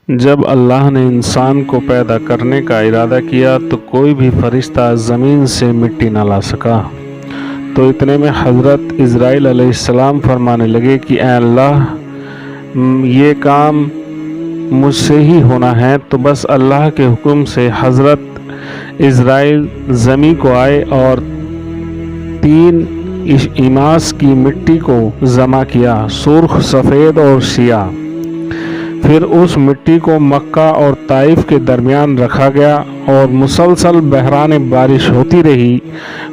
جب اللہ نے انسان کو پیدا کرنے کا ارادہ کیا تو کوئی بھی فرشتہ زمین سے مٹی نہ لا سکا۔ تو اتنے میں حضرت عزرائیل علیہ السلام فرمانے لگے کہ اے اللہ، یہ کام مجھ سے ہی ہونا ہے۔ تو بس اللہ کے حکم سے حضرت عزرائیل زمین کو آئے اور 3 ایماس کی مٹی کو جمع کیا، سرخ، سفید اور سیاہ۔ پھر اس مٹی کو مکہ اور طائف کے درمیان رکھا گیا اور مسلسل بحران بارش ہوتی رہی۔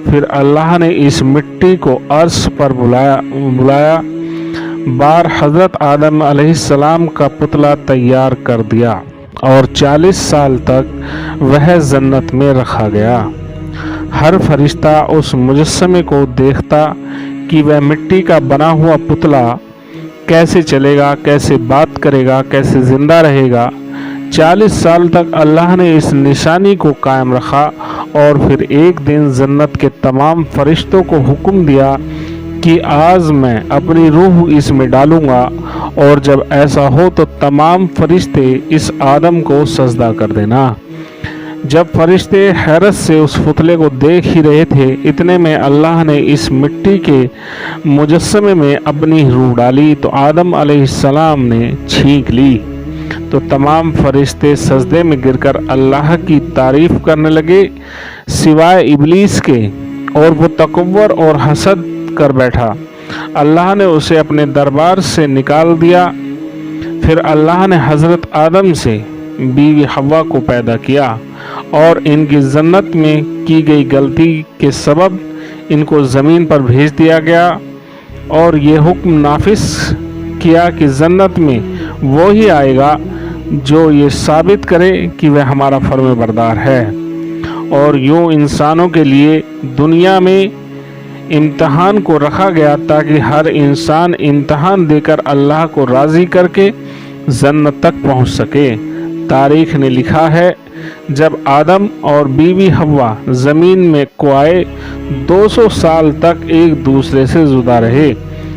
پھر اللہ نے اس مٹی کو عرش پر بلایا بار حضرت آدم علیہ السلام کا پتلا تیار کر دیا اور 40 سال تک وہ جنت میں رکھا گیا۔ ہر فرشتہ اس مجسمے کو دیکھتا کہ وہ مٹی کا بنا ہوا پتلا کیسے چلے گا، کیسے بات کرے گا، کیسے زندہ رہے گا۔ 40 سال تک اللہ نے اس نشانی کو قائم رکھا اور پھر ایک دن جنت کے تمام فرشتوں کو حکم دیا کہ آج میں اپنی روح اس میں ڈالوں گا، اور جب ایسا ہو تو تمام فرشتے اس آدم کو سجدہ کر دینا۔ جب فرشتے حیرت سے اس پتلے کو دیکھ ہی رہے تھے، اتنے میں اللہ نے اس مٹی کے مجسمے میں اپنی روح ڈالی تو آدم علیہ السلام نے چھینک لی۔ تو تمام فرشتے سجدے میں گر کر اللہ کی تعریف کرنے لگے سوائے ابلیس کے، اور وہ تکبر اور حسد کر بیٹھا۔ اللہ نے اسے اپنے دربار سے نکال دیا۔ پھر اللہ نے حضرت آدم سے بیوی حوا کو پیدا کیا اور ان کی جنت میں کی گئی غلطی کے سبب ان کو زمین پر بھیج دیا گیا، اور یہ حکم نافذ کیا کہ جنت میں وہی آئے گا جو یہ ثابت کرے کہ وہ ہمارا فرمان بردار ہے۔ اور یوں انسانوں کے لیے دنیا میں امتحان کو رکھا گیا تاکہ ہر انسان امتحان دے کر اللہ کو راضی کر کے جنت تک پہنچ سکے۔ تاریخ نے لکھا ہے، جب آدم اور بیوی حوا زمین میں کو آئے 200 سال تک ایک دوسرے سے جدا رہے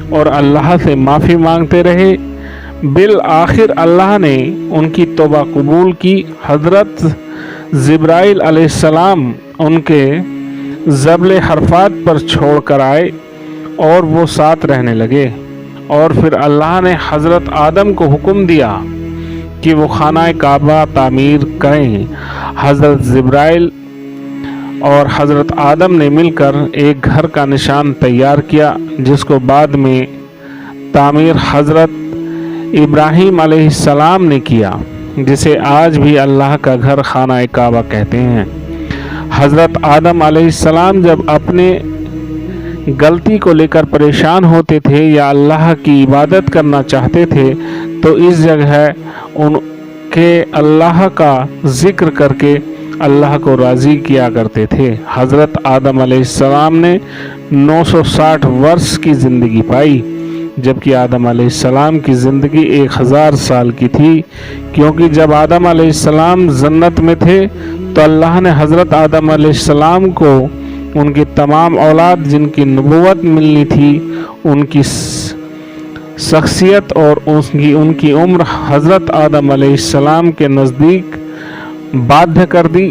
اور اللہ سے معافی مانگتے رہے۔ بالآخر اللہ نے ان کی توبہ قبول کی۔ حضرت جبرائیل علیہ السلام ان کے جبل عرفات پر چھوڑ کر آئے اور وہ ساتھ رہنے لگے، اور پھر اللہ نے حضرت آدم کو حکم دیا کہ وہ خانہ کعبہ تعمیر کریں۔ حضرت جبرائیل اور حضرت آدم نے مل کر ایک گھر کا نشان تیار کیا، جس کو بعد میں تعمیر حضرت ابراہیم علیہ السلام نے کیا، جسے آج بھی اللہ کا گھر خانہ کعبہ کہتے ہیں۔ حضرت آدم علیہ السلام جب اپنے غلطی کو لے کر پریشان ہوتے تھے یا اللہ کی عبادت کرنا چاہتے تھے تو اس جگہ ان کے اللہ کا ذکر کر کے اللہ کو راضی کیا کرتے تھے۔ حضرت آدم علیہ السلام نے 960 برس کی زندگی پائی، جبکہ آدم علیہ السلام کی زندگی 1000 سال کی تھی، کیونکہ جب آدم علیہ السلام جنت میں تھے تو اللہ نے حضرت آدم علیہ السلام کو ان کی تمام اولاد جن کی نبوت ملنی تھی، ان کی شخصیت اور ان کی عمر حضرت آدم علیہ السلام کے نزدیک بادھ کر دی۔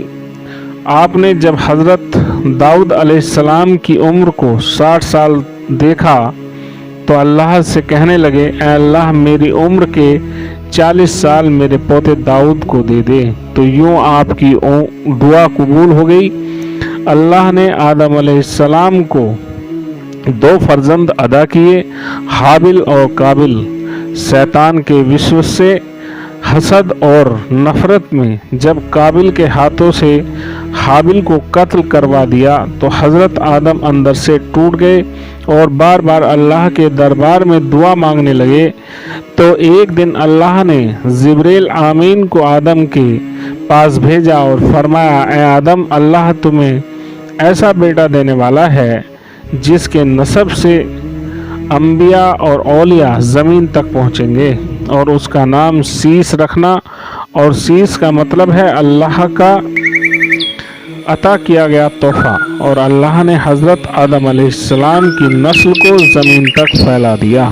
آپ نے جب حضرت داؤد علیہ السلام کی عمر کو 60 سال دیکھا تو اللہ سے کہنے لگے، اے اللہ، میری عمر کے 40 سال میرے پوتے داؤد کو دے دے۔ تو یوں آپ کی دعا قبول ہو گئی۔ اللہ نے آدم علیہ السلام کو 2 فرزند عطا کیے، حابل اور قابل۔ شیطان کے وسوسے سے، حسد اور نفرت میں جب قابل کے ہاتھوں سے حابل کو قتل کروا دیا تو حضرت آدم اندر سے ٹوٹ گئے اور بار بار اللہ کے دربار میں دعا مانگنے لگے۔ تو ایک دن اللہ نے جبرائیل امین کو آدم کے پاس بھیجا اور فرمایا، اے آدم، اللہ تمہیں ایسا بیٹا دینے والا ہے جس کے نسب سے انبیاء اور اولیاء زمین تک پہنچیں گے، اور اس کا نام سیس رکھنا، اور سیس کا مطلب ہے اللہ کا عطا کیا گیا تحفہ۔ اور اللہ نے حضرت آدم علیہ السلام کی نسل کو زمین تک پھیلا دیا۔